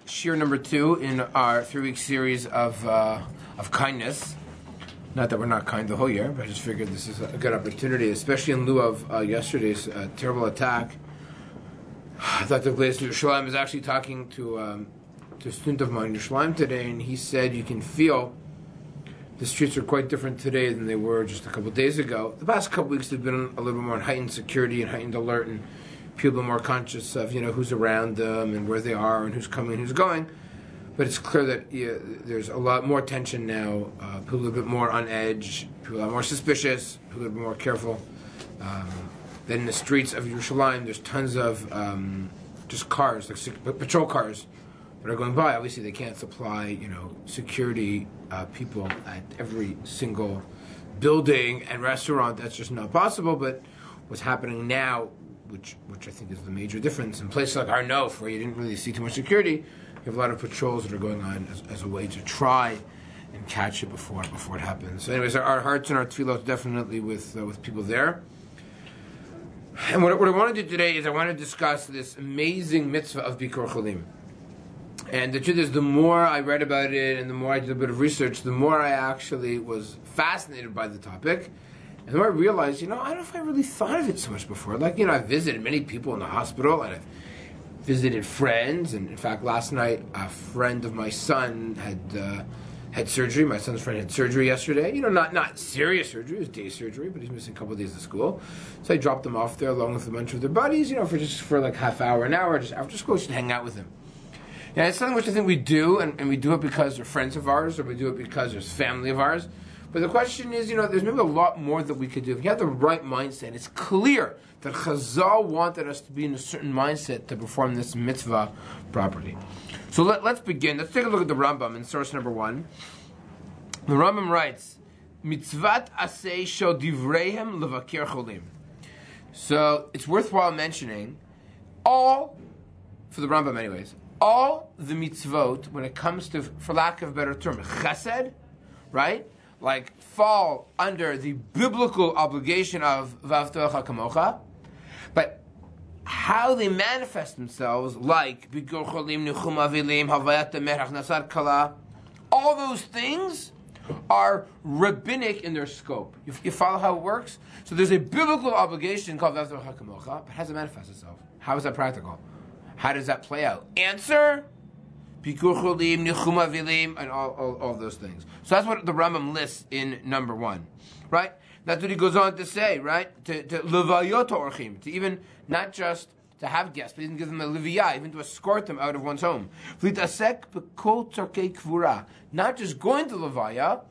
Shir number 2 in our 3-week series of kindness. Not that we're not kind the whole year, but I just figured this is a good opportunity, especially in lieu of yesterday's terrible attack. Dr. Glazer Yerushalayim is actually talking to a student of mine in Yerushalayim today, and he said you can feel the streets are quite different today than they were just a couple of days ago. The past couple of weeks have been a little bit more in heightened security and heightened alert, and people are more conscious of who's around them and where they are and who's coming and who's going. But it's clear that there's a lot more tension now. People are a little bit more on edge. People are more suspicious. People are a little bit more careful. Then in the streets of Yerushalayim, there's tons of just cars, like patrol cars, that are going by. Obviously, they can't supply security people at every single building and restaurant. That's just not possible. But what's happening now, which I think is the major difference, in places like Arnof, where you didn't really see too much security, you have a lot of patrols that are going on as a way to try and catch it before it happens. So anyways, our hearts and our tefillos definitely with people there. And what I want to do today is I want to discuss this amazing mitzvah of Bikur Cholim. And the truth is, the more I read about it and the more I did a bit of research, the more I actually was fascinated by the topic. And the more I realized, I don't know if I really thought of it so much before. Like, I've visited many people in the hospital, and I've visited friends. And in fact, last night, a friend of my son had surgery. My son's friend had surgery yesterday. Not serious surgery. It was day surgery, but he's missing a couple of days of school. So I dropped them off there along with a bunch of their buddies, for like half hour, an hour, just after school, just to hang out with him. And it's something which I think we do, and we do it because they're friends of ours, or we do it because there's family of ours. But the question is, there's maybe a lot more that we could do. If you have the right mindset, it's clear that Chazal wanted us to be in a certain mindset to perform this mitzvah properly. So let's begin. Let's take a look at the Rambam in source number 1. The Rambam writes, Mitzvat aseh shel divreihem levakir cholim. So it's worthwhile mentioning for the Rambam anyways, all the mitzvot, when it comes to, for lack of a better term, chesed, right? Like fall under the biblical obligation of V'avtocha kamocha, but how they manifest themselves, like Bikur Cholim, Nichum Avilim, Havayat Merach, Nasar Kala, all those things are rabbinic in their scope. You follow how it works? So there's a biblical obligation called V'avtocha kamocha, but how does it manifest itself? How is that practical? How does that play out? Answer: Bikur Cholim, Nichum Avilim, and all those things. So that's what the Rambam lists in number 1, right? That's what he goes on to say, right? To levayot orchim, to even not just to have guests, but even give them a leviyah, even to escort them out of one's home. V'litasek b'kol tzarkei kvura, not just going to levaya,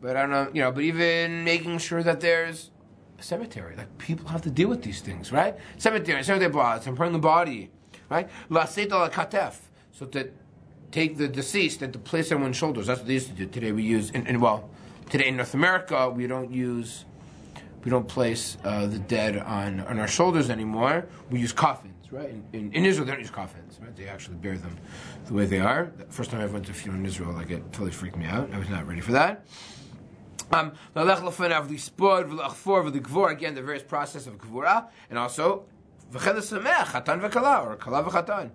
but I don't know, but even making sure that there's a cemetery. Like, people have to deal with these things, right? Cemetery blocks, and burn the body, right? Laseit al katef, so that take the deceased and to place it on one's shoulders. That's what they used to do. Today we use, today in North America, we don't place the dead on our shoulders anymore. We use coffins, right? In Israel, they don't use coffins, right? They actually bear them the way they are. The first time I went to a funeral in Israel, it totally freaked me out. I was not ready for that. Again, the various process of gvura, and also chatan v'kala, or kala v'chatan.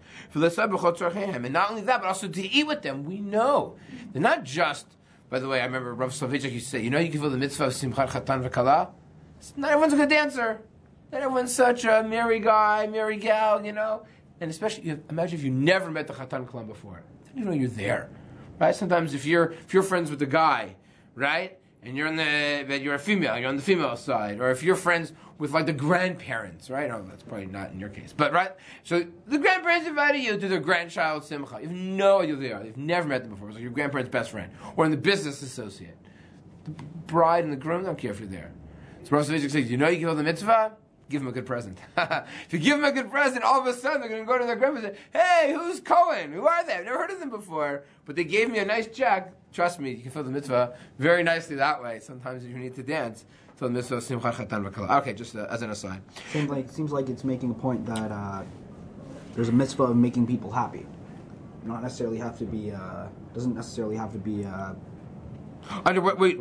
And not only that, but also to eat with them. We know they're not just. By the way, I remember Rav Soloveitchik used to say, you can feel the mitzvah of simchat chatan v'kala. Not everyone's a good dancer. Not everyone's such a merry guy, merry gal, And especially, imagine if you never met the chatan kala before. Then you know you're there, right? Sometimes if you're friends with the guy, right, and you're a female, you're on the female side, or if you're friends with the grandparents, right? Oh, that's probably not in your case, but right. So the grandparents invited you to their grandchild simcha. You have no idea who they are. You've never met them before. It's like your grandparents' best friend, or in the business associate. The bride and the groom don't care if you're there. So Rav Soloveitchik says, you give them the mitzvah, give them a good present. If you give them a good present, all of a sudden they're going to go to their grandparents and say, hey, who's Cohen? Who are they? I've never heard of them before, but they gave me a nice check. Trust me, you can fill the mitzvah very nicely that way. Sometimes if you need to dance, fill the mitzvah of simchat chatan v'kala. Okay, just as an aside. Seems like it's making a point that there's a mitzvah of making people happy. Not necessarily have to be. Doesn't necessarily have to be. Under what? Wait.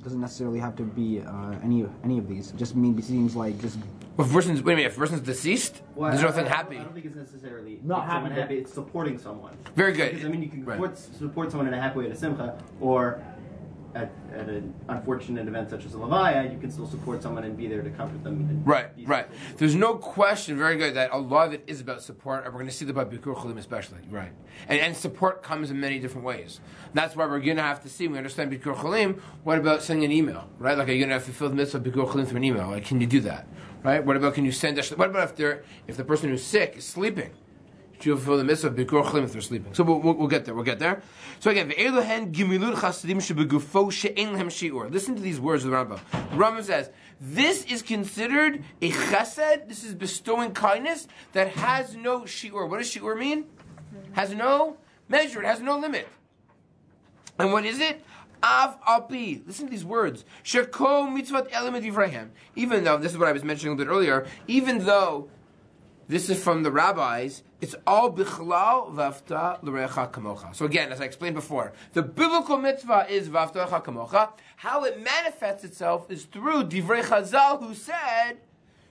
Doesn't necessarily have to be any of these. It just seems like just. Well, if a person's deceased, there's nothing happy. I don't think it's necessarily not happy. It's supporting someone. Very good. Because, you can support someone in a happy way at a simcha, or at an unfortunate event such as a levaya, you can still support someone and be there to comfort them. Right. There's no question, very good, that a lot of it is about support, and we're going to see that about Bikur Cholim especially. Right. And support comes in many different ways. That's why we're going to have to see, we understand Bikur Cholim, what about sending an email? Right? Like, are you going to have to fulfill the mitzvah of Bikur Cholim through an email? Like, can you do that? Right? What about, can you send what about if the person who's sick is sleeping? You'll fulfill the mitzvah of Bikur Cholim if they're sleeping. So we'll get there. We'll get there. So again, listen to these words of the Rambam. The Rambam says, this is considered a chesed, this is bestowing kindness that has no shi'ur. What does shi'ur mean? Has no measure, it has no limit. And what is it? Av alpi. Listen to these words. Sheko mitzvot elim divrayhem. Even though, this is what I was mentioning a little bit earlier, even though this is from the rabbis, it's all bichlal vafta l'recha kamocha. So again, as I explained before, the biblical mitzvah is vafta l'recha kamocha. How it manifests itself is through divrei Chazal, who said,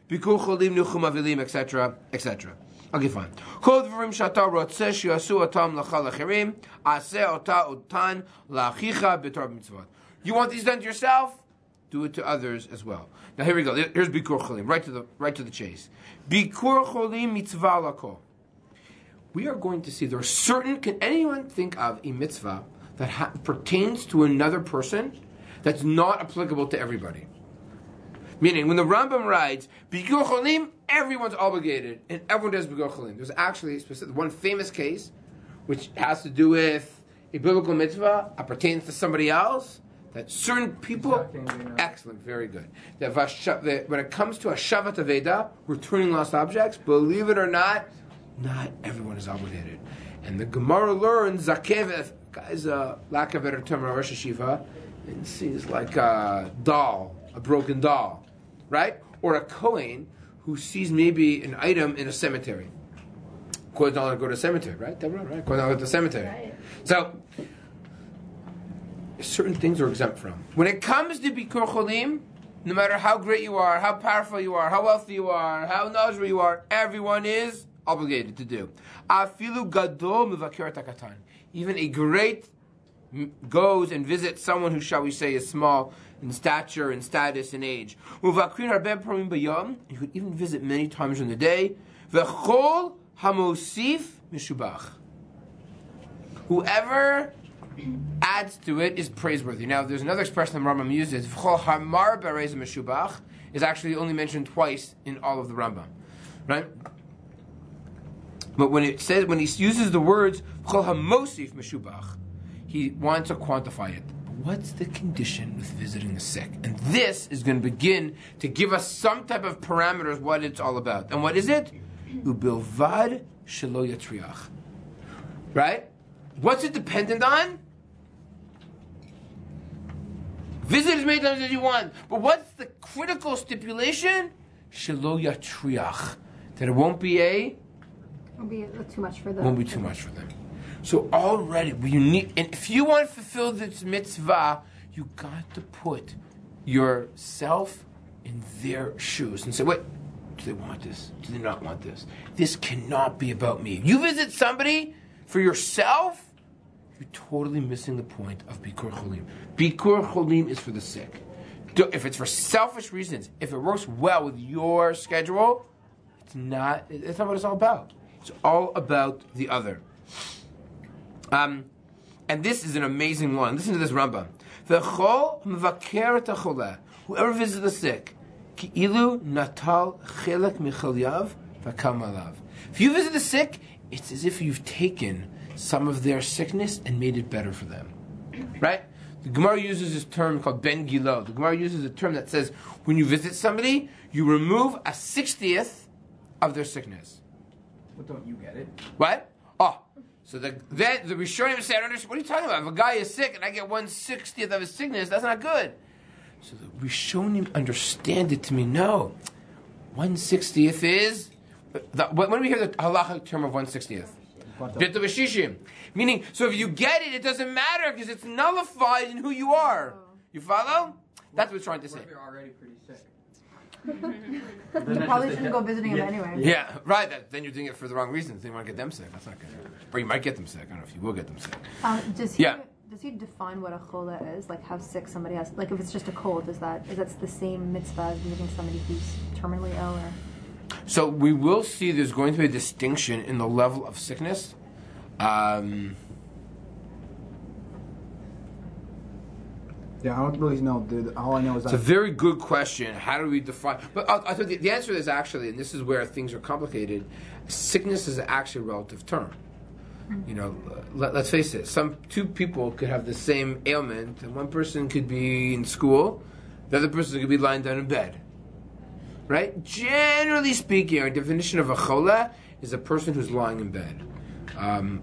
bikur cholim nuchum avilim, etc., etc. Okay, fine. Kol dvarim shata rotzeh shiyasu otam l'cha l'achirim, aseh ota otan l'achicha b'torah mitzvot. You want these done to yourself? Do it to others as well. Now here we go. Here's bikur cholim, right to the chase. Bikur cholim mitzvah lakol. We are going to see there are certain. Can anyone think of a mitzvah that pertains to another person that's not applicable to everybody? Meaning, when the Rambam writes bikur cholim, everyone's obligated, and everyone does bikur cholim. There's actually one famous case which has to do with a biblical mitzvah that pertains to somebody else. That certain people, excellent, very good. That when it comes to a shavat aveda, returning lost objects, believe it or not everyone is obligated. And the Gemara learns zakev, guys, lack of better term, Rosh Hashiva, and sees like a doll, a broken doll, right? Or a Kohen who sees maybe an item in a cemetery. Kohen's not allowed to go to a cemetery, right? Deborah, right? Kohen's not allowed to go to the cemetery. Right. So certain things are exempt from. When it comes to Bikur Cholim, no matter how great you are, how powerful you are, how wealthy you are, how knowledgeable you are, everyone is obligated to do. Afilu gadol mivakir takatan. Even a great goes and visits someone who, shall we say, is small in stature and status and age. Muvakrin harbeh paramim bayom. You could even visit many times in the day. V'chol hamosif mishubach. Whoever adds to it is praiseworthy. Now, there's another expression the Rambam uses. V'chol hamar berez mishubach is actually only mentioned twice in all of the Rambam, right? But when he uses the words v'chol hamosif mishubach, he wants to quantify it. But what's the condition with visiting the sick? And this is going to begin to give us some type of parameters what it's all about. And what is it? Ubilvad shelo yatriach. Right? What's it dependent on? Visit as many times as you want. But what's the critical stipulation? Shelo yatriach. That it won't be Won't be too much for them. Won't be too much for them. So already, and if you want to fulfill this mitzvah, you got to put yourself in their shoes and say, wait, do they want this? Do they not want this? This cannot be about me. You visit somebody for yourself, you're totally missing the point of Bikur Cholim. Bikur Cholim is for the sick. If it's for selfish reasons, if it works well with your schedule, it's not what it's all about. It's all about the other. And this is an amazing one. Listen to this Rambam. V'chol mevaker et hacholeh. Whoever visits the sick, ki'ilu natal chelek michalyav v'kam alav. If you visit the sick, it's as if you've taken some of their sickness and made it better for them. Right? The Gemara uses this term called ben gilo. The Gemara uses a term that says when you visit somebody, you remove 1/60th of their sickness. But don't you get it? What? Oh. So the Rishonim say, I don't understand. What are you talking about? If a guy is sick and I get 1/60th of his sickness, that's not good. So the Rishonim understand it to mean, no. 1/60th is... when do we hear the halachic term of 1/60th? Bit of Shishim. Meaning, so if you get it, it doesn't matter because it's nullified in who you are. You follow? That's what it's trying to say. What if you're already pretty sick? You probably shouldn't go visiting him anyway. Yeah, right. Then you're doing it for the wrong reasons. Then you want to get them sick. That's not good. Or you might get them sick. I don't know if you will get them sick. Does he define what a chola is? Like how sick somebody has? Like if it's just a cold, is that the same mitzvah as visiting somebody who's terminally ill? Or? So we will see there's going to be a distinction in the level of sickness. Yeah, I don't really know, dude. All I know is that... It's a very good question. How do we define... But I think the answer is actually, and this is where things are complicated, sickness is actually a relative term. You know, let's face it, two people could have the same ailment, and one person could be in school, the other person could be lying down in bed. Right? Generally speaking, our definition of a chola is a person who's lying in bed.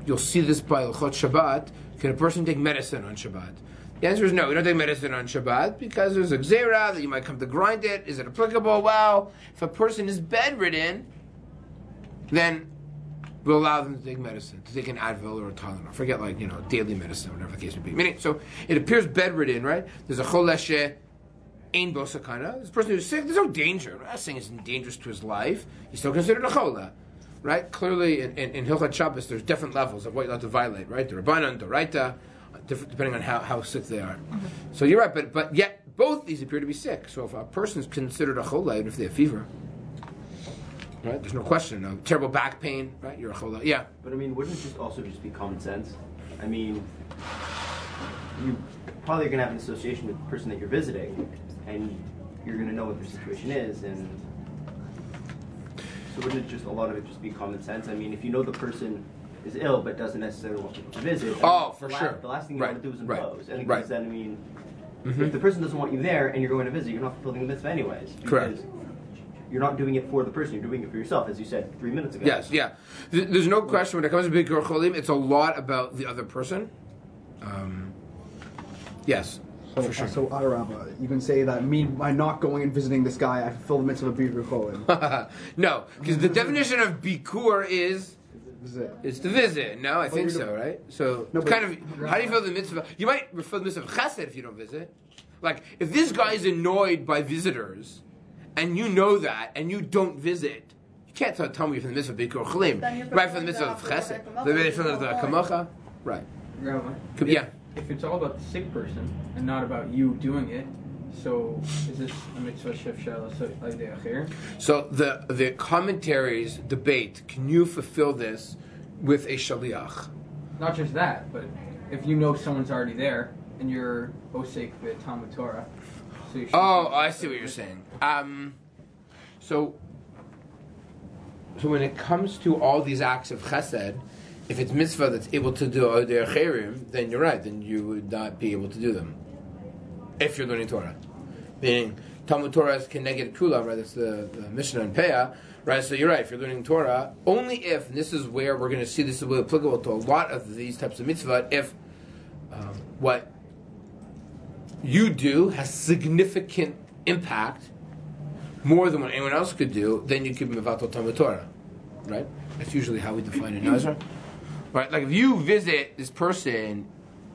You'll see this by L'chot Shabbat. Can a person take medicine on Shabbat? The answer is no, we don't take medicine on Shabbat because there's a gzeira that you might come to grind it. Is it applicable? Well, if a person is bedridden, then we'll allow them to take medicine, to take an Advil or a Tylenol. Forget daily medicine, whatever the case may be. Meaning, so it appears bedridden, right? There's a choleshe ein bo sakana. This person who's sick, there's no danger. I'm not saying it's dangerous to his life. He's still considered a chola. Right? Clearly, in Hilchot Shabbos, there's different levels of what you're allowed to violate, right? The Rabbanan, the Raita, depending on how sick they are. Mm-hmm. So you're right, but yet both these appear to be sick. So if a person's considered a chola, even if they have fever, right? There's no question. No terrible back pain, right? You're a chola. Yeah. But I mean, wouldn't it just be common sense? I mean, you probably are going to have an association with the person that you're visiting, and you're going to know what their situation is, and so wouldn't a lot of it just be common sense? I mean, if you know the person is ill but doesn't necessarily want people to visit, for sure. The last thing you want to do is impose. Right. And because then, I mean, if the person doesn't want you there and you're going to visit, you're not fulfilling the mitzvah anyways. Correct. You're not doing it for the person, you're doing it for yourself, as you said 3 minutes ago. Yes, yeah. There's no question when it comes to Bikur Cholim, it's a lot about the other person. Yes, for sure. So, Adarabba, you can say that by not going and visiting this guy, I fulfill the mitzvah of Bikur Cholim. No, because the definition of Bikur is... It's to visit. No, I think so, right? So, how do you feel the mitzvah? You might fulfill the mitzvah of chesed if you don't visit. Like, if this guy is annoyed by visitors, and you know that, and you don't visit, you can't tell me from the mitzvah of Bikur Cholim. Right, from the mitzvah of chesed. The mitzvah of the kamocha. Right. Rabbi, Yeah. If it's all about the sick person, and not about you doing it, so is this a mitzvah shef shel acher? So the commentaries debate, can you fulfill this with a shaliach? Not just that, but if you know someone's already there and you're osek with Talmud Torah, so you should I see what you're saying. So when it comes to all these acts of chesed, if it's mitzvah that's able to do odei acherim, then you're right. Then you would not be able to do them if you're learning Torah. Meaning, Talmud Torah is keneged kula, right? That's the Mishnah and Peah, right? So you're right. If you're learning Torah, only if, and this is where we're going to see this is really applicable to a lot of these types of mitzvah, if what you do has significant impact, more than what anyone else could do, then you could be mevatel Talmud Torah, right? That's usually how we define it in Nazar. Right? Like if you visit this person,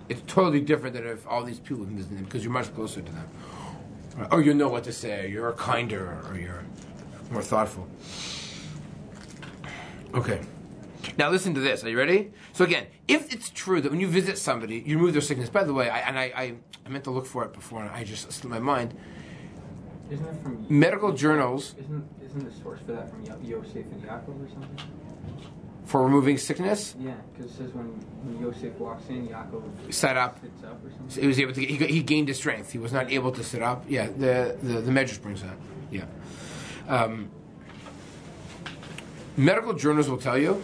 it's totally different than if all these people can visit them because you're much closer to them. Right? Or you know what to say, you're kinder, or you're more thoughtful. Okay. Now listen to this. Are you ready? So again, if it's true that when you visit somebody, you remove their sickness. By the way, I meant to look for it before, and I just slipped my mind. Isn't it from medical journals? Isn't the source for that from Yosef and Yaakov or something? For removing sickness? Yeah, because it says when Yosef walks in, Yaakov sits up or something. So he was able to. He gained his strength. He was not able to sit up. Yeah, the Medrash brings that. Yeah. Medical journals will tell you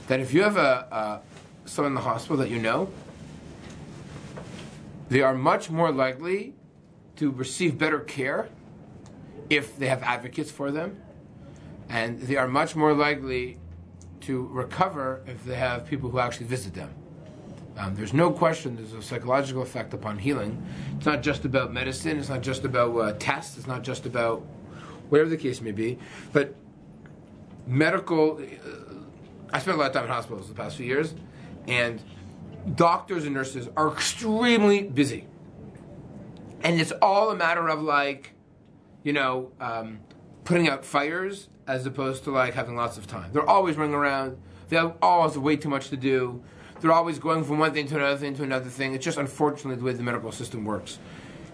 that if you have someone in the hospital that you know, they are much more likely to receive better care if they have advocates for them, and they are much more likely to recover if they have people who actually visit them. There's no question there's a psychological effect upon healing. It's not just about medicine, it's not just about tests, it's not just about whatever the case may be, but medical... I spent a lot of time in hospitals the past few years, and doctors and nurses are extremely busy. And it's all a matter of like, putting out fires as opposed to like having lots of time. They're always running around. They have always way too much to do. They're always going from one thing to another thing to another thing. It's just unfortunately the way the medical system works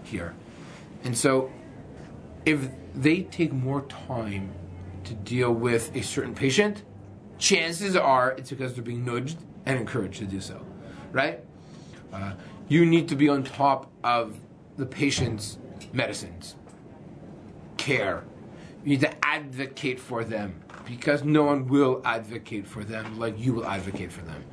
here. And so if they take more time to deal with a certain patient, chances are it's because they're being nudged and encouraged to do so, right? You need to be on top of the patient's medicines, care. You need to advocate for them because no one will advocate for them like you will advocate for them.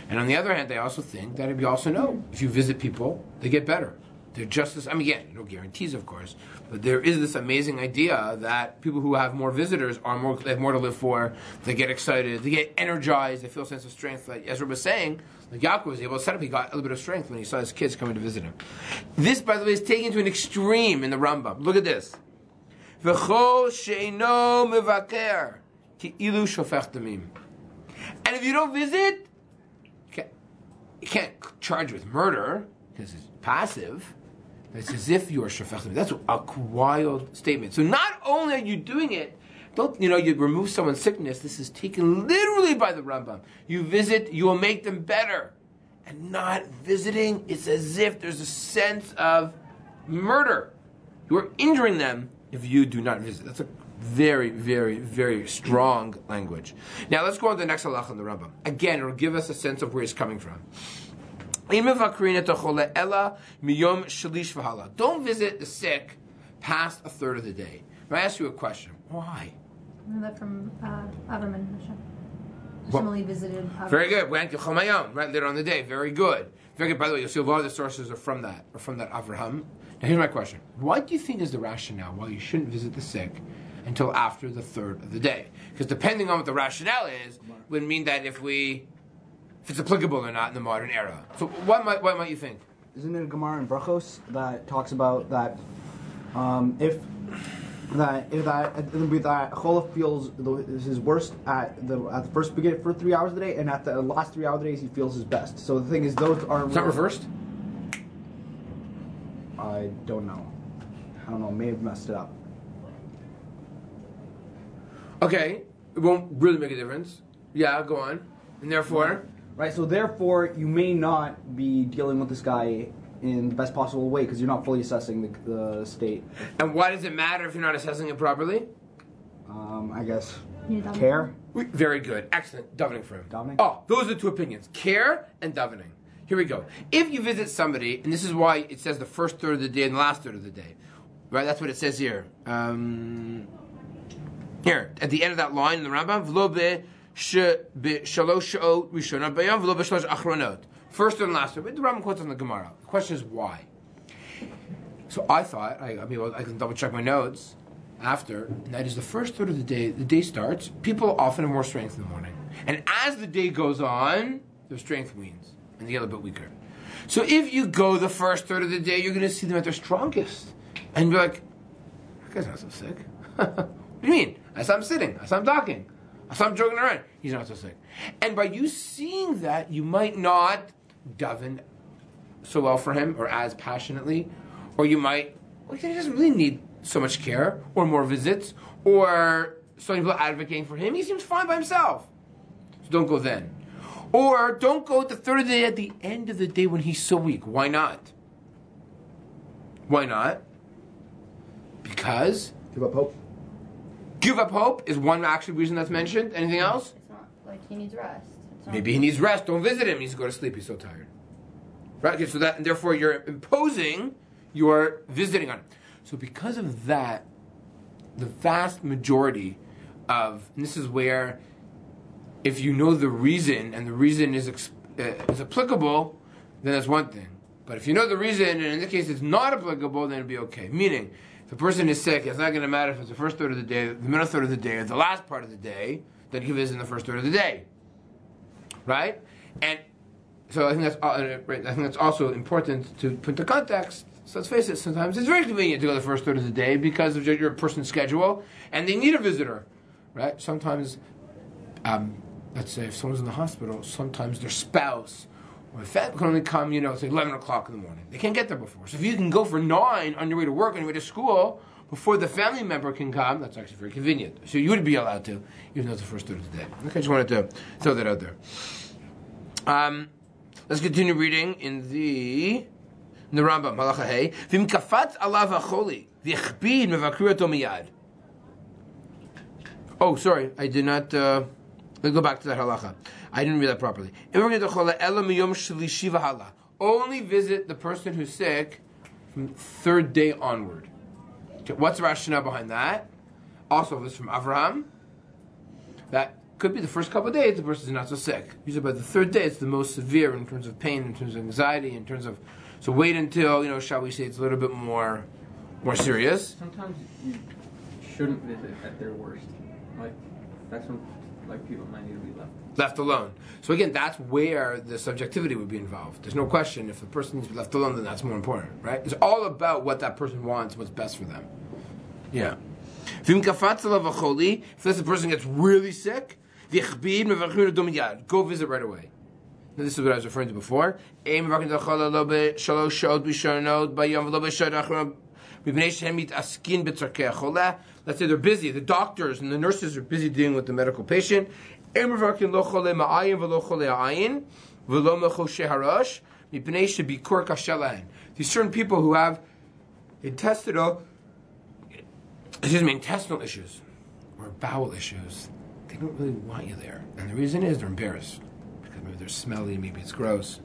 And on the other hand, I also think that you also know if you visit people, they get better. They're just as, again, no guarantees, of course, but there is this amazing idea that people who have more visitors they have more to live for. They get excited, they get energized, they feel a sense of strength. Like Ezra was saying, like Yaakov was able to set up, he got a little bit of strength when he saw his kids coming to visit him. This, by the way, is taken to an extreme in the Rambam. Look at this. V'chol she'eino mevaker ki'ilu shofech damim. And if you don't visit, you can't charge with murder because it's passive. It's as if you are shofech damim. That's a wild statement. So not only are you doing it, you remove someone's sickness. This is taken literally by the Rambam. You visit, you will make them better. And not visiting, it's as if there's a sense of murder. You are injuring them if you do not visit. That's a very, very, very strong language. Now let's go on to the next halach in the Rambam. Again, it will give us a sense of where he's coming from. Don't visit the sick past a third of the day. I ask you a question. Why? I know that from Avram and Hashem. Hashem only visited Avram. Very good. Right later on the day. Very good. Very good. By the way, you'll see a lot of the sources are from that Avraham. Now here's my question. What do you think is the rationale why you shouldn't visit the sick until after the third of the day? Because depending on what the rationale is, would mean that if it's applicable or not in the modern era. So what might you think? Isn't there a Gemara in Brachos that talks about that if Chola feels his worst at the first 3 hours of the day, and at the last 3 hours of the day he feels his best. So the thing is, those are. It's not reversed? I don't know. May have messed it up. Okay, it won't really make a difference. Yeah, go on. And therefore? Right, so therefore you may not be dealing with this guy in the best possible way because you're not fully assessing the state. And why does it matter if you're not assessing it properly? I guess care. Very good. Excellent. Davening for him. Davening? Oh, those are the two opinions. Care and davening. Here we go. If you visit somebody, and this is why it says the first third of the day and the last third of the day. Right, that's what it says here. Here, at the end of that line in the Rambam, first and last. The Rambam quotes on the Gemara. The question is why. So I thought, I can double check my notes after, and that is the first third of the day starts, people often have more strength in the morning. And as the day goes on, their strength wanes, and they get a little bit weaker. So if you go the first third of the day, you're going to see them at their strongest. And you're like, that guy's not so sick. What do you mean? I saw him sitting. I saw him talking. I saw him joking around. He's not so sick. And by you seeing that, you might not daven so well for him or as passionately. Or you might, he doesn't really need so much care or more visits or so many people advocating for him. He seems fine by himself. So don't go then. Or don't go at the third of the day at the end of the day when he's so weak. Why not? Why not? Because? Give up hope. Give up hope is one actual reason that's mentioned. Anything else? It's not like he needs rest. Maybe he needs rest. Don't visit him. He needs to go to sleep. He's so tired. Right? Okay, so that, and therefore you're imposing your visiting on him. So because of that, the vast majority of, and this is where, if you know the reason, and the reason is applicable, then that's one thing. But if you know the reason, and in this case it's not applicable, then it'll be okay. Meaning, if a person is sick, it's not going to matter if it's the first third of the day, the middle third of the day, or the last part of the day, that he visit in the first third of the day. Right? And so I think that's also important to put into context. So let's face it, sometimes it's very convenient to go the first third of the day because of your person's schedule, and they need a visitor. Right? Sometimes, let's say if someone's in the hospital, sometimes their spouse Well, the family can only come, it's like 11 o'clock in the morning. They can't get there before. So if you can go for 9 on your way to work, on your way to school, before the family member can come, that's actually very convenient. So you would be allowed to, even though it's the first third of the day. Okay, I just wanted to throw that out there. Let's continue reading in the Rambam. Halacha Hey. V'im kafatz alav hacholi v'chbid mevakriyato miyad. Oh, sorry, I did not. Let's go back to that halacha. I didn't read that properly. Only visit the person who's sick from third day onward. Okay, what's the rationale behind that? Also, this is from Avraham. That could be the first couple of days the person is not so sick. Usually by the third day it's the most severe in terms of pain, in terms of anxiety, in terms of... So wait until, shall we say, it's a little bit more serious. Sometimes you shouldn't visit at their worst. That's when people might need to be left alone. So again, that's where the subjectivity would be involved. There's no question if the person needs to be left alone, then that's more important, right? It's all about what that person wants, what's best for them. Yeah. If this person gets really sick, go visit right away. Now, this is what I was referring to before. Let's say they're busy. The doctors and the nurses are busy dealing with the medical patient. There's certain people who have intestinal issues or bowel issues. They don't really want you there. And the reason is they're embarrassed. Because maybe they're smelly, maybe it's gross.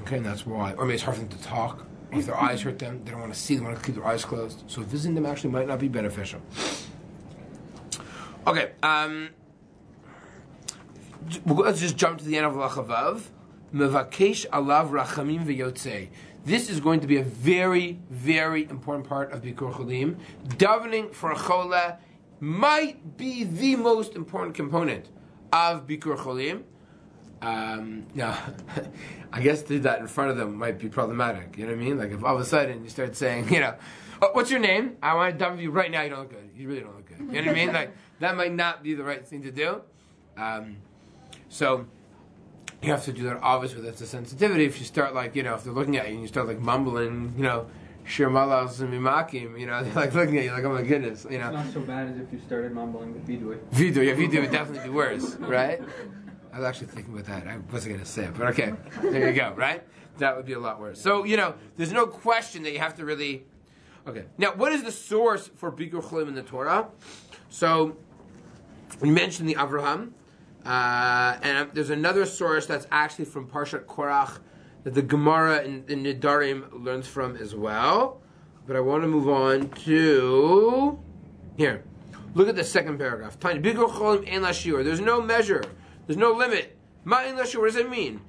Okay, and that's why. Or maybe it's hard for them to talk. Or if their eyes hurt them, they don't want to see, they want to keep their eyes closed. So visiting them actually might not be beneficial. Okay, let's just jump to the end of Lachavav. Mevakesh alav rachamim v'yotzei. This is going to be a very, very important part of Bikur Cholim. Davening for a chola might be the most important component of Bikur Cholim. Now, I guess to do that in front of them might be problematic. You know what I mean? Like if all of a sudden you start saying, oh, what's your name? I want to daven for you right now. You don't look good. You really don't look good. You know what I mean? Like that might not be the right thing to do. So you have to do that. Obviously, that's a sensitivity. If you start if they're looking at you and you start mumbling, Shir Malas and Mimakim, they're looking at you like, oh my goodness, It's not so bad as if you started mumbling with Vidui. Vidui would definitely be worse, right? I was actually thinking about that. I wasn't going to say it, but okay. There you go, right? That would be a lot worse. So, there's no question that you have to really... Okay. Now, what is the source for Bikur Cholim in the Torah? So, we mentioned the Avraham, and there's another source that's actually from Parshat Korach that the Gemara in Nidarim learns from as well. But I want to move on to... Here. Look at the second paragraph. Tiny Bikur Cholim ein la shiur. There's no measure. There's no limit. Ma'in la shiur. What does that mean?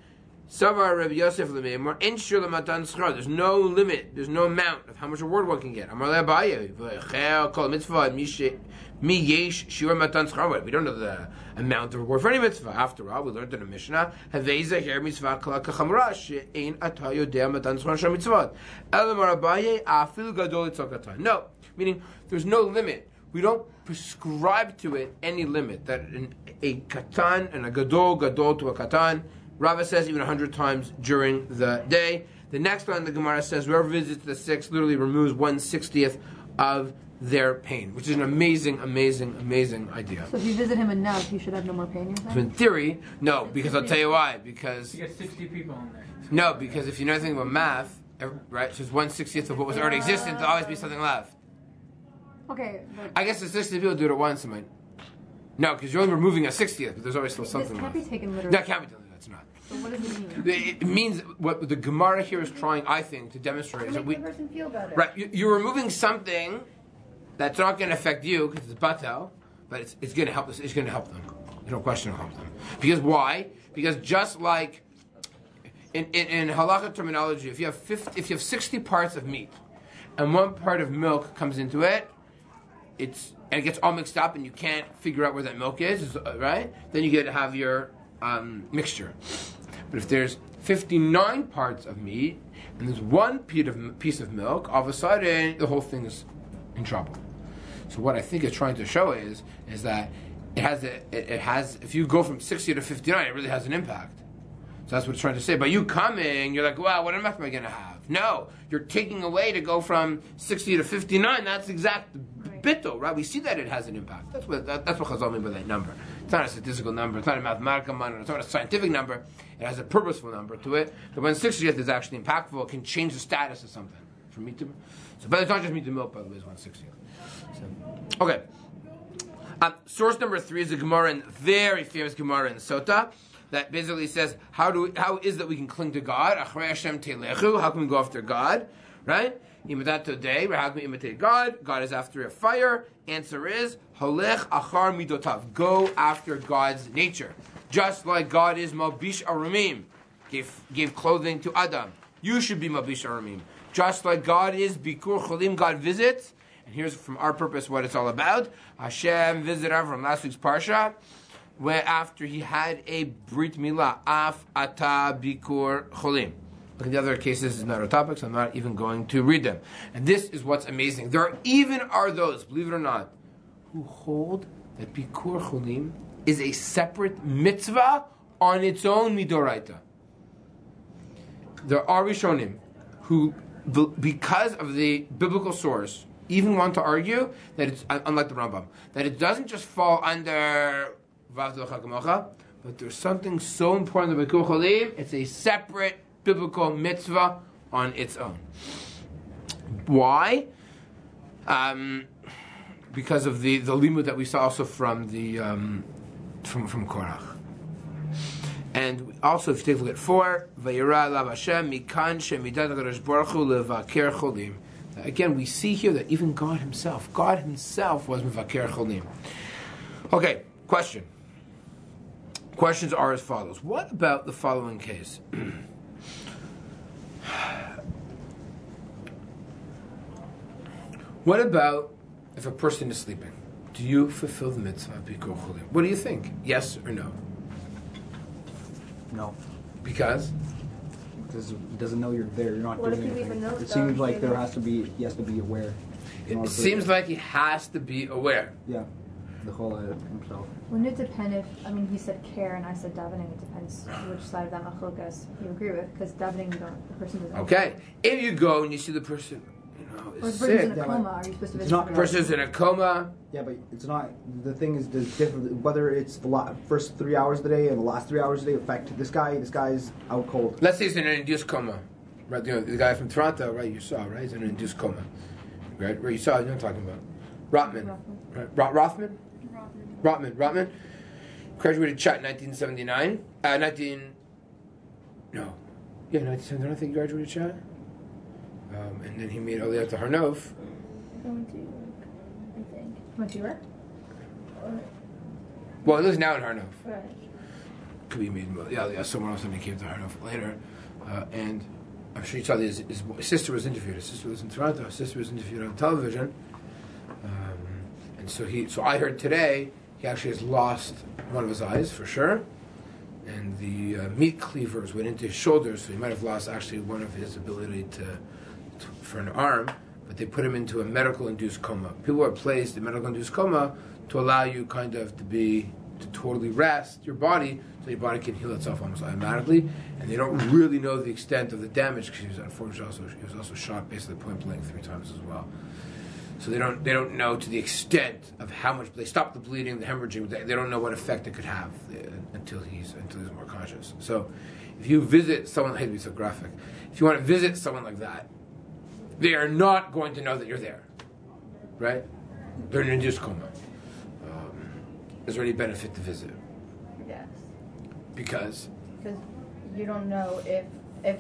Savar Rabbi Yosef l'meimor en shiur l'matan schar. There's no limit. There's no amount of how much reward one can get. Amar le'abaye v'chel kol mitzvah mi yesh shiur matan schar. We don't know the amount of reward for any mitzvah. After all, we learned in the Mishnah havei zaher mitzvah kol kachamra she'ein ata yodea matan schar shel mitzvot. Elamar abaye afil gadol itzok katan. No, meaning there's no limit. We don't prescribe to it any limit. That a katan and a gadol to a katan. Rava says even 100 times during the day. The next line the Gemara says whoever visits the sick literally removes 1/60th of their pain, which is an amazing idea. So if you visit him enough, you should have no more pain, you're saying? So in theory, no, because I'll tell you why. Because you get 60 people in there. No, because if you know anything about math, right, so it's 1/60th of what was already existent, there'll always be something left. Okay, but... I guess the 60 people do it at once. No, because you're only removing a 60th, but there's always still something This can't left. be taken literally. That can't be taken literally. It's not. So what does it mean? It means what the Gemara here is trying, I think, to demonstrate is that Make the person feel better. right, you're removing something that's not going to affect you because it's batel, but it's going to help us. It's going to help them. There's no question it'll help them. Because why? Because just like in halakha terminology, if you have 60 parts of meat and one part of milk comes into it, and it gets all mixed up and you can't figure out where that milk is, right? Then you get to have your mixture. But if there's 59 parts of meat and there's one piece of milk, all of a sudden the whole thing is in trouble. So what I think it's trying to show is that it has if you go from 60 to 59, it really has an impact. So that's what it's trying to say. By you coming, you're like, well, what am I going to have? No, you're taking away to go from 60 to 59. That's exact bittul, right? We see that it has an impact. That's what Chazal mean by that number. It's not a statistical number. It's not a mathematical number. It's not a scientific number. It has a purposeful number to it. But when 60th is actually impactful, it can change the status of something. From meat to, so, but it's not just meat to milk, by the way, it's 160th. So, okay. Source number 3 is a Gemara, very famous Gemara in Sota, that basically says, how is that we can cling to God? Achrei Hashem telechu. How can we go after God? Right? Imitat today. How can we imitate God? God is after a fire. Answer is holech achar midotav. Go after God's nature. Just like God is malbish aramim, gave clothing to Adam. You should be malbish aramim. Just like God is bikur cholim, God visits. And here's from our purpose what it's all about. Hashem visited Avram last week's parsha, where after he had a brit milah, af ata bikur cholim. Look at the other cases, it's not our topics, I'm not even going to read them. And this is what's amazing. There are those, believe it or not, who hold that bikur cholim is a separate mitzvah on its own midoraita. There are Rishonim who, because of the biblical source, even want to argue that it's, unlike the Rambam, that it doesn't just fall under Vavdu Chakamocha, but there's something so important about Bikur Cholim, it's a separate biblical mitzvah on its own. Why? Because of the limud that we saw also from the from Korach. And also, if you take a look at 4, Vayira Lav Hashem Mikan Shemidat HaKadosh Baruch Hu Levaker Cholim. Again, we see here that even God Himself was Mevaker Cholim. Okay, question. Questions are as follows. What about the following case? What about if a person is sleeping? Do you fulfill the mitzvah of Bikur Cholim? What do you think? Yes or no? No. Because? Because it doesn't know you're there. You're not What doing if you anything. even know It stuff? seems like he has to be aware. It seems like he has to be aware. Yeah. The whole himself. Wouldn't it depend if, he said care and I said davening, it depends which side of that machlokas you agree with, because davening, the person doesn't. Okay. If you go and you see the person, Or is the person's sick. in a coma, are you supposed to It's visit not them? The person's in a coma. Yeah, but it's not. The thing is, there's different. Whether it's the first 3 hours of the day and the last 3 hours of the day affect this guy. This guy's out cold. Let's say he's in an induced coma. Right, the guy from Toronto, right? You saw, right? He's in an induced coma. Right? Where you saw, you know what I'm talking about. Rotman. Right? Rotman. Graduated Chat in 1979. 1979 I think he graduated Chat. And then he made Aliyah to Harnof. Going to, I think. Went to work? Well, he lives now in Harnof. Right. Could be made somewhere else, and he came to Harnof later. And I'm sure you saw his sister was interviewed. His sister was in Toronto. His sister was interviewed on television. And so I heard today he actually has lost one of his eyes for sure. And the meat cleavers went into his shoulders, so he might have lost actually one of his ability for an arm. But they put him into a medical-induced coma. People are placed in medical-induced coma to allow you kind of to totally rest your body, so your body can heal itself almost automatically. And they don't really know the extent of the damage because he was also shot basically point blank 3 times as well. So they don't know to the extent of how much they stop the bleeding, the hemorrhaging. They don't know what effect it could have until he's more conscious. So if you visit someone, I hate to be so graphic. If you want to visit someone like that, they are not going to know that you're there, right? They're in an induced coma. Is there any benefit to visit? Yes. Because you don't know if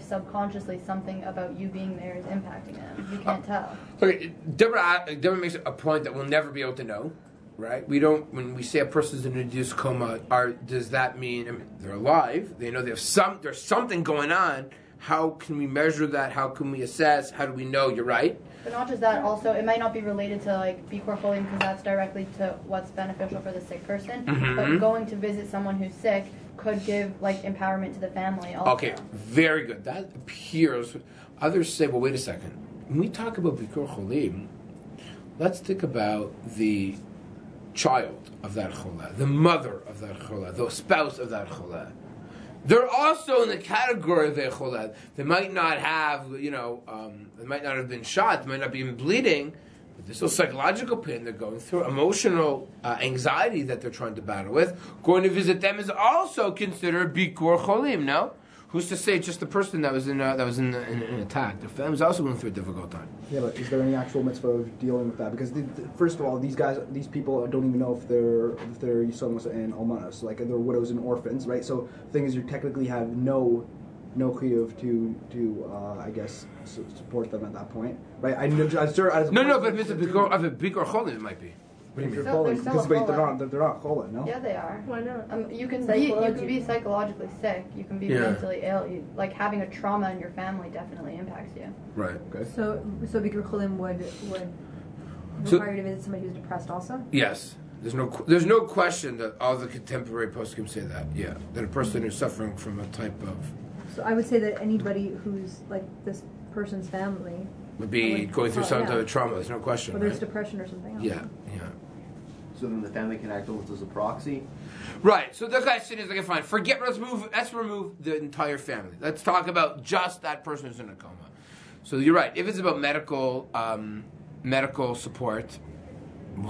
subconsciously something about you being there is impacting them. You can't tell. Okay, Deborah makes a point that we'll never be able to know, right? We don't. When we say a person's in an induced coma, does that mean they're alive? They know there's something going on. How can we measure that? How can we assess? How do we know you're right? But not just that, also, it might not be related to, Bikur Cholim, because that's directly to what's beneficial for the sick person. Mm-hmm. But going to visit someone who's sick could give, empowerment to the family also. Okay, very good. That appears. Others say, well, wait a second. When we talk about Bikur Cholim, let's think about the child of that cholah, the mother of that cholah, the spouse of that cholah. They're also in the category of echolad. They might not have, they might not have been shot. They might not be even bleeding. But there's still psychological pain they're going through, emotional anxiety that they're trying to battle with. Going to visit them is also considered bikur cholim. No, who's to say just the person that was in attack? The family's also going through a difficult time. Yeah, but is there any actual mitzvah of dealing with that? Because first of all, these people don't even know if they're yisomos and almanos, like they're widows and orphans, right? So the thing is, you technically have no chiyuv to I guess support them at that point, right? No, but if it's a bikur cholim, it might be. What do you mean? Because they're not chola, no? Yeah, they are. Why not? You can be psychologically sick. You can be mentally ill. Like having a trauma in your family definitely impacts you. Right. Okay. So bikur cholim would require you to visit somebody who's depressed also? Yes. There's no question that all the contemporary poskim say that. Yeah, that a person who's suffering from a type of. So I would say that anybody who's like this person's family would be going through some type of trauma. There's no question. Whether it's depression or something else. Yeah. So then the family can act almost as a proxy. Right. So the question is, okay, fine. Let's remove the entire family. Let's talk about just that person who's in a coma. So you're right. If it's about medical support,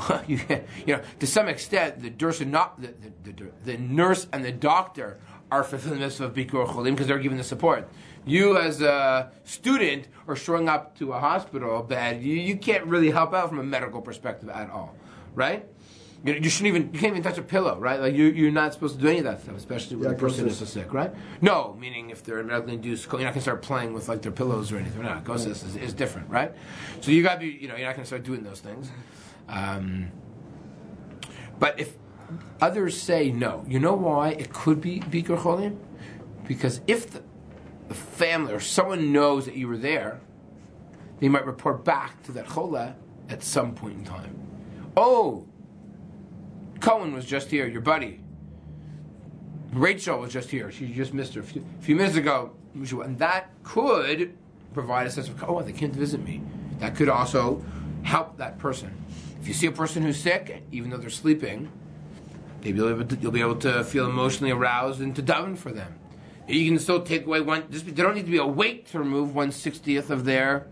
to some extent, the nurse and the doctor are fulfilling this of bikur cholim because they're giving the support. You, as a student, are showing up to a hospital bed. You can't really help out from a medical perspective at all, right? You can't even touch a pillow, right? Like you're not supposed to do any of that stuff, especially when the person is so sick, right? No, meaning if they're medically induced, you're not going to start playing with like their pillows or anything. No, ghosts is different, right? So you got to be, you're not going to start doing those things. But if others say no, you know why it could be bikur cholim? Because if the family or someone knows that you were there, they might report back to that chola at some point in time. Oh, Cohen was just here, your buddy. Rachel was just here. She just missed her a few minutes ago. And that could provide a sense of, they came to visit me. That could also help that person. If you see a person who's sick, even though they're sleeping, you'll be able to feel emotionally aroused and to daven for them. You can still take away they don't need to be awake to remove 1/60th of their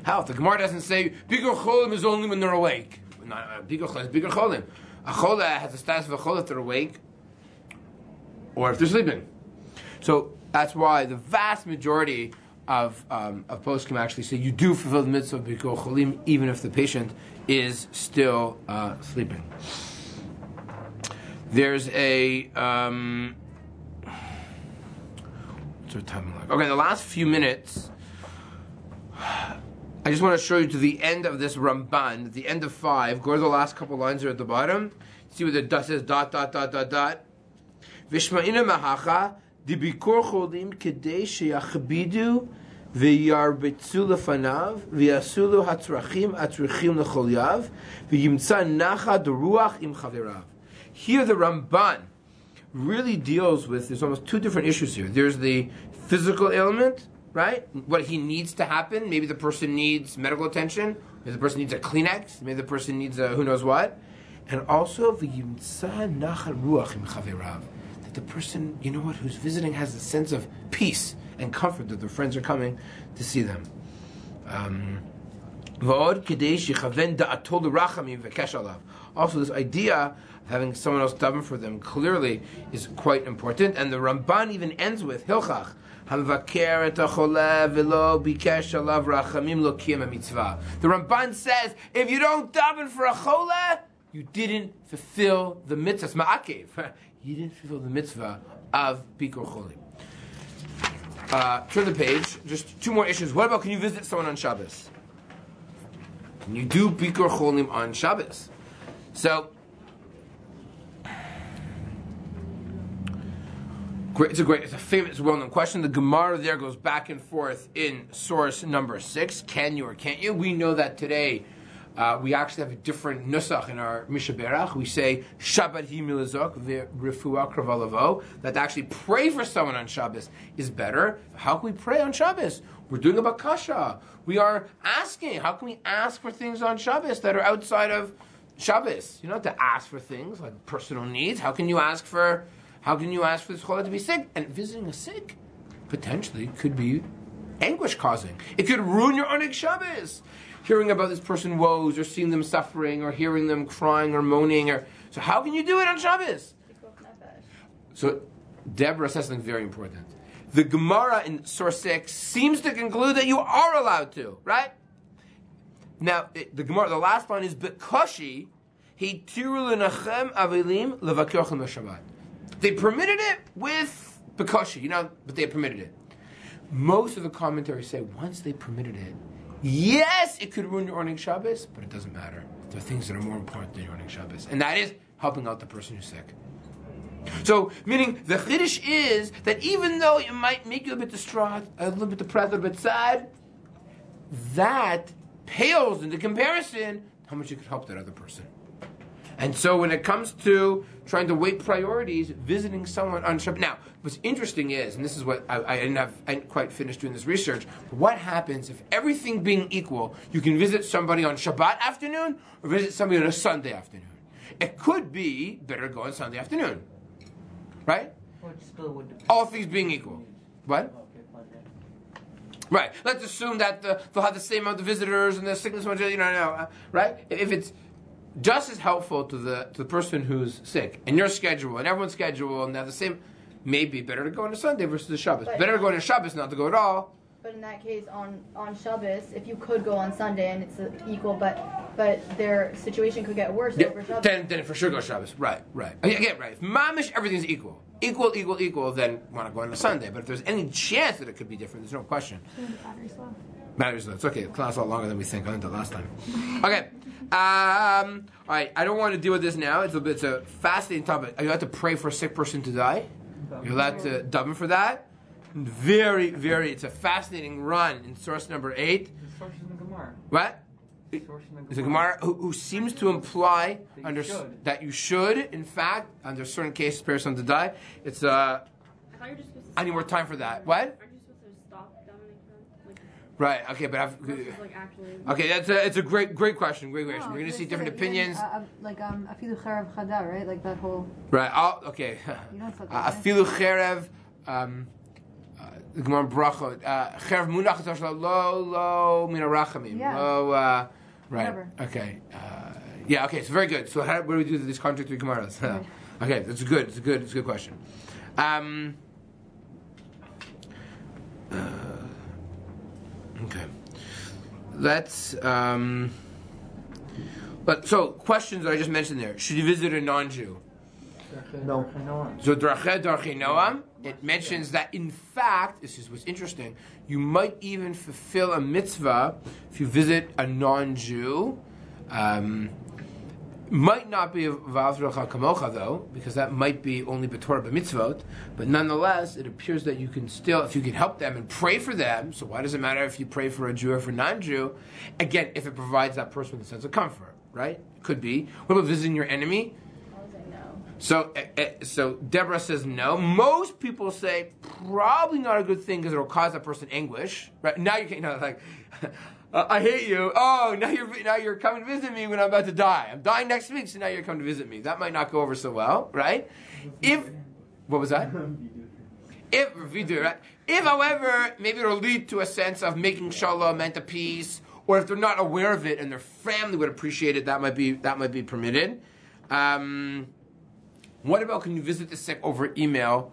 health. The Gemara doesn't say, bikur cholim is only when they're awake. Bikur cholim is bikur cholim. A chola has the status of a chola if they're awake or if they're sleeping. So that's why the vast majority of poskim actually say you do fulfill the mitzvah of bikur cholim even if the patient is still sleeping. There's a what's our time like? Okay, the last few minutes. I just want to show you to the end of this Ramban, at the end of 5. Go to the last couple lines there at the bottom. See where the dot says ... Vishma'ina mahacha dibikur cholim kedei sheyachbidu v'yarbetzu lefanav v'yasulu hatzrachim lechol yav v'yimtza nacha deruach im chaverav. Here the Ramban really deals with, there's almost two different issues here. There's the physical ailment, right? What he needs to happen. Maybe the person needs medical attention. Maybe the person needs a Kleenex. Maybe the person needs a who knows what. And also, v'yimtza nachal ruach im chaverav. That the person, who's visiting has a sense of peace and comfort that their friends are coming to see them. V'od kedei shechaven da'ato l'rachamim v'kesh alav. Also, this idea of having someone else daven for them clearly is quite important. And the Ramban even ends with Hilchach. The Ramban says, if you don't daven for a chola, you didn't fulfill the mitzvah. Ma'akev. You didn't fulfill the mitzvah of bikur cholim. Turn the page. Just two more issues. What about, can you visit someone on Shabbos? Can you do bikur cholim on Shabbos? So, it's a famous, well-known question. The Gemara there goes back and forth in source number 6. Can you or can't you? We know that today we actually have a different nusach in our Mishaberach. We say Shabbat hi milazok v'refuah kravalavo. That to actually pray for someone on Shabbos is better. How can we pray on Shabbos? We're doing a bakasha. We are asking. How can we ask for things on Shabbos that are outside of Shabbos? You don't have to ask for things like personal needs. How can you ask for How can you ask for this chola to be sick? And visiting a sick potentially could be anguish causing. It could ruin your Oneg Shabbos. Hearing about this person's woes, or seeing them suffering, or hearing them crying or moaning. So how can you do it on Shabbos? So Deborah says something very important. The Gemara in source 6 seems to conclude that you are allowed to, right? Now, the Gemara, the last line is Bekoshi, Hitiru lenachem avelim levakirchem b'Shabbat. They permitted it with Bekoshi, but they permitted it. Most of the commentaries say once they permitted it, yes, it could ruin your Oneg Shabbos, but it doesn't matter. There are things that are more important than your Oneg Shabbos, and that is helping out the person who's sick. So, meaning the chiddush is that even though it might make you a bit distraught, a little bit depressed, a little bit sad, that pales into comparison how much you could help that other person. And so when it comes to trying to weight priorities, visiting someone on Shabbat. Now, what's interesting is, and this is what I didn't quite finished doing this research, but what happens if everything being equal, you can visit somebody on Shabbat afternoon or visit somebody on a Sunday afternoon? It could be better to go on Sunday afternoon. Right? All things being equal. What? Right. Let's assume that they'll have the same amount of visitors and the sickness, right? If it's just as helpful to the person who's sick and your schedule and everyone's schedule and they have the same, maybe better to go on a Sunday versus a Shabbos. Better to go on a Shabbos, not to go at all. But in that case, on Shabbos, if you could go on Sunday and it's equal, but their situation could get worse over Shabbos. Then for sure go Shabbos. Right. Again, right. If mamish, everything's equal, then want to go on a Sunday. But if there's any chance that it could be different, there's no question. Battery's low. It's okay. Class a lot longer than we think. I did the last time. Okay. All right. I don't want to deal with this now. It's a fascinating topic. Are you allowed to pray for a sick person to die? You're allowed to daven for that? Very, very. It's a fascinating run in source number 8. The source in the Gemara. What? It's a Gemara who seems to imply that you should, in fact, under certain cases, prepare someone to die. It's I thought you were just supposed to I need more time for that. What? Aren't you supposed to stop Dominic then? Right. Okay, but okay. It's a great question. Great question. We're going to see different opinions. Afilu cherev chada, right? Like that whole. Right. Okay. You don't suck Afilu cherev. The Gemara brachot. Cherev munach lo mina rachamim. Lo. Right. Whatever. Okay. Okay. So very good. So what do we do with these contradictory Gemaras? Okay. That's good. It's a good question. Okay. Let's. So questions that I just mentioned there. Should you visit a non-Jew? No. So Darchei Noam, it mentions that in fact, this is what's interesting, you might even fulfill a mitzvah if you visit a non-Jew. Might not be V'avrecha Kamocha though, because that might be only B'Torah B'mitzvot, but nonetheless, it appears that you can still, if you can help them and pray for them, so why does it matter if you pray for a Jew or for a non-Jew? Again, if it provides that person with a sense of comfort, right? Could be. What about visiting your enemy? So Deborah says no. Most people say probably not a good thing because it will cause that person anguish. Right now you can't, I hate you. Oh, now you're coming to visit me when I'm about to die. I'm dying next week, so now you're coming to visit me. That might not go over so well, right? What was that? If, however, maybe it'll lead to a sense of making shalom and a peace, or if they're not aware of it and their family would appreciate it, that might be permitted. What about can you visit the sick over email,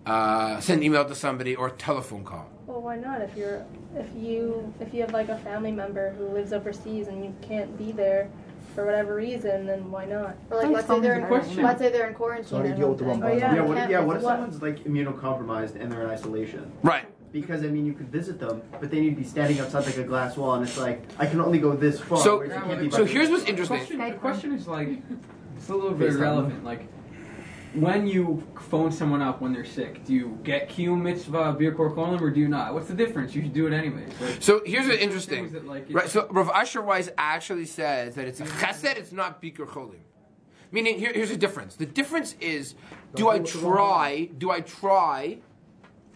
send email to somebody, or telephone call? Well, why not? If you have like a family member who lives overseas and you can't be there for whatever reason, then why not? Or like let's say they're in quarantine. So how do you deal with the wrong What if someone's like immunocompromised and they're in isolation? Right. Because you could visit them, but then you'd be standing outside like a glass wall, and it's like I can only go this far. So here's what's interesting. The question is it's a little bit irrelevant. When you phone someone up when they're sick, do you get Kiyum Mitzvah Birkor Kolim or do you not? What's the difference? You should do it anyways. So here's what's interesting. Right. So Rav Asher Weiss actually says that it's a chesed, it's not Birkor Kolim. Meaning, here's the difference. The difference is, do I try?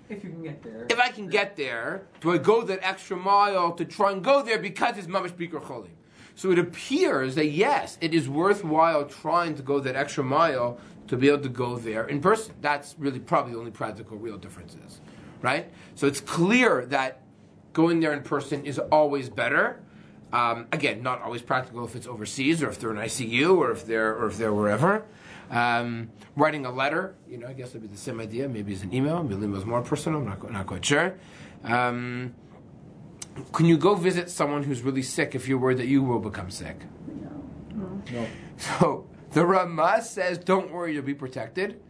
If you can get there. If I can get there, do I go that extra mile to try and go there because it's mamash Birkor Cholim? So it appears that yes, it is worthwhile trying to go that extra mile to be able to go there in person. That's really probably the only practical real difference is, right? So it's clear that going there in person is always better. Again, not always practical if it's overseas or if they're in ICU or if they're wherever. Writing a letter, I guess it'd be the same idea. Maybe it's an email. Maybe email is more personal. I'm not quite sure. Can you go visit someone who's really sick if you're worried that you will become sick? No. So the Ramah says, don't worry, you'll be protected.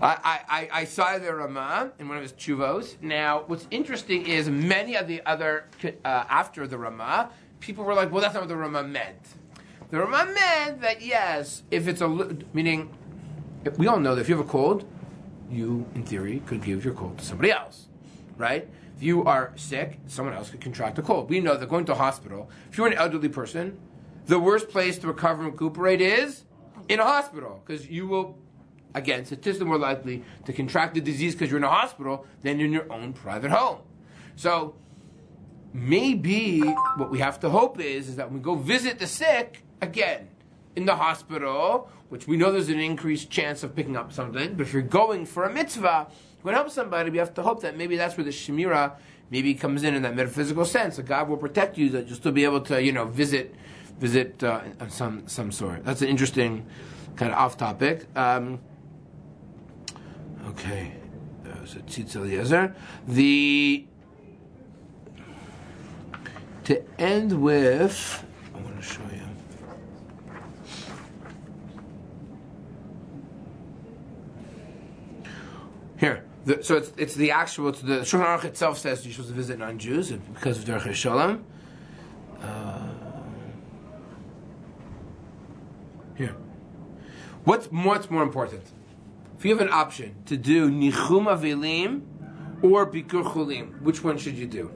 I saw the Ramah in one of his chuvos. Now, what's interesting is many of the other, after the Ramah, people were like, well, that's not what the Ramah meant. The Ramah meant that, yes, if it's meaning, we all know that if you have a cold, you, in theory, could give your cold to somebody else, right? If you are sick, someone else could contract a cold. We know that going to a hospital, if you're an elderly person, the worst place to recover and recuperate is in a hospital, because you will, again, statistically more likely to contract the disease because you're in a hospital than in your own private home. So maybe what we have to hope is that when we go visit the sick, again, in the hospital, which we know there's an increased chance of picking up something, but if you're going for a mitzvah, you want to help somebody, we have to hope that maybe that's where the Shemira maybe comes in that metaphysical sense, that God will protect you, that you'll still be able to, visit some sort. That's an interesting kind of off topic. Okay, so Tzitz Eliezer. To end with, I want to show you. Here, so it's the actual. It's the Shulchan Aruch itself says you're supposed to visit non-Jews because of Derech Shalom. Here, what's more important? If you have an option to do Nichum Avelim or Bikur Chulim, which one should you do?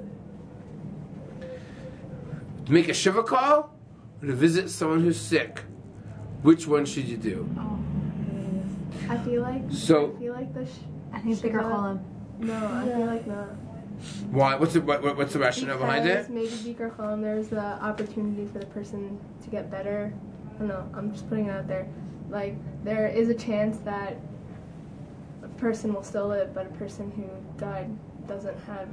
To make a Shiva call or to visit someone who's sick? Which one should you do? I feel like I think it's bigger column. No, I feel like not. Why? What's the rationale behind it? Maybe Bikkur Cholim, there's the opportunity for the person to get better. I don't know. I'm just putting it out there. Like, there is a chance that a person will still live, but a person who died doesn't have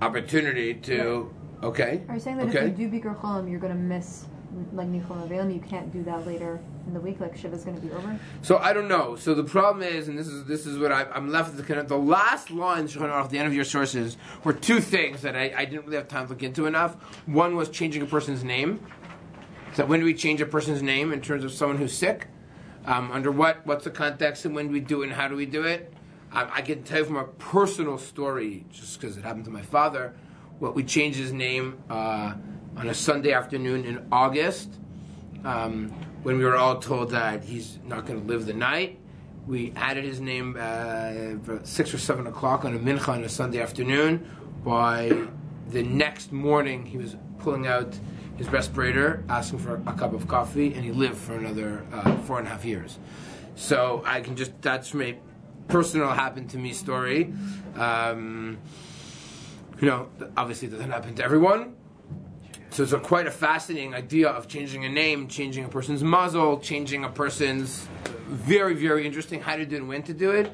opportunity to. Okay. Are you saying that if you do Bikkur Cholim, you're going to miss like Nichum Avelim? You can't do that later in the week. Like Shiva's going to be over. So I don't know. So the problem is, and this is what I'm left with. The last lines at the end of your sources were two things that I didn't really have time to look into enough. One was changing a person's name. So when do we change a person's name in terms of someone who's sick? Under what's the context, and when do we do it, and how do we do it? I can tell you from a personal story, just because it happened to my father. Well, we changed his name on a Sunday afternoon in August, when we were all told that he's not going to live the night. We added his name about 6 or 7 o'clock on a mincha on a Sunday afternoon. By the next morning, he was pulling out his respirator, asking for a cup of coffee, and he lived for another 4.5 years. So I can that's from a personal happened to me story. Obviously it doesn't happen to everyone. So it's quite a fascinating idea of changing a name, changing a person's muzzle, changing a person's very, very interesting how to do it and when to do it.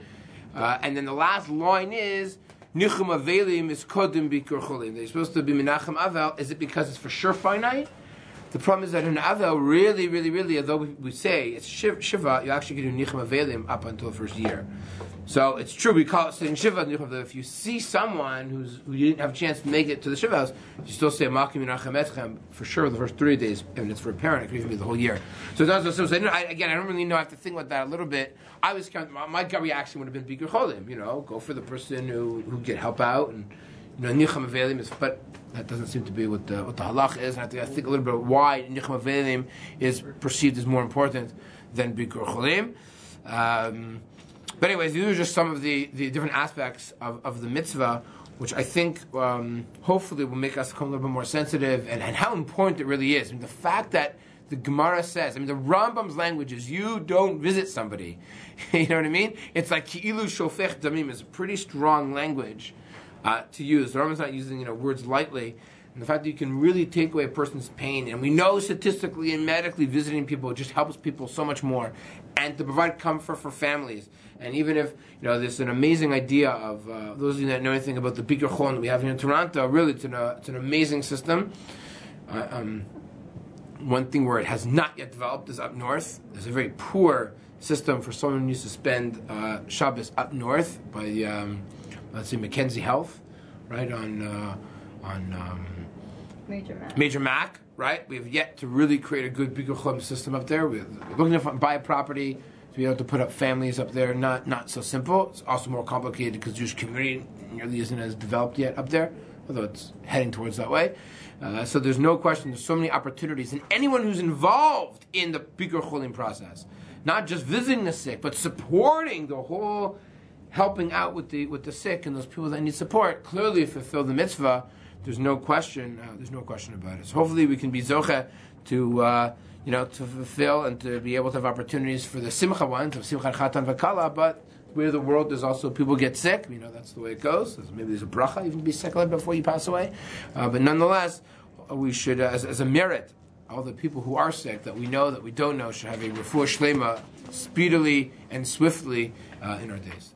And then the last line is Nichum Avelim is Kodim Bikur Cholim. They're supposed to be Menachem Avel. Is it because it's for sure finite? The problem is that in Avel, really, really, really, although we say it's Shiva, you actually can do Nichum Avelim up until the first year. So it's true, we call it saying Shiva. If you see someone who you didn't have a chance to make it to the Shiva house, you still say Makim Menachem Etchem for sure the first 3 days, and it's for a parent, it could even be the whole year. So that's what I don't really know, I have to think about that a little bit. My gut reaction would have been Bikur Cholim, go for the person who can help out, and Nichum Avelim is, but that doesn't seem to be what the halach is, and I have to think a little bit why Nichum Avelim is perceived as more important than Bikur Cholim. But anyways, these are just some of the different aspects of the mitzvah, which I think hopefully will make us become a little bit more sensitive and how important it really is. The fact that the Gemara says, the Rambam's language is you don't visit somebody. You know what I mean? It's like Ki'ilu Shofech Damim is a pretty strong language to use. The Rambam's not using words lightly. And the fact that you can really take away a person's pain, and we know statistically and medically visiting people just helps people so much more, and to provide comfort for families. And even if, there's an amazing idea of, those of you that know anything about the Bikur Chon that we have here in Toronto, really it's an amazing system. One thing where it has not yet developed is up north. There's a very poor system for someone who needs to spend Shabbos up north by, let's say, Mackenzie Health, right, on Major Mac, right? We have yet to really create a good Bikur Chon system up there. We're looking to buy a property to be able to put up families up there. Not so simple. It's also more complicated because the Jewish community nearly isn't as developed yet up there, although it's heading towards that way. So there's no question. There's so many opportunities, and anyone who's involved in the Bikur Cholim process, not just visiting the sick, but supporting the whole, helping out with the sick and those people that need support, clearly fulfill the mitzvah. There's no question. There's no question about it. So hopefully we can be zocheh to to fulfill and to be able to have opportunities for the simcha ones of simcha chatan v'kala. But where the world there's also people get sick. That's the way it goes. Maybe there's a bracha even to be sick a little before you pass away. But nonetheless, we should, as a merit, all the people who are sick that we know that we don't know should have a refuah shlema speedily and swiftly in our days.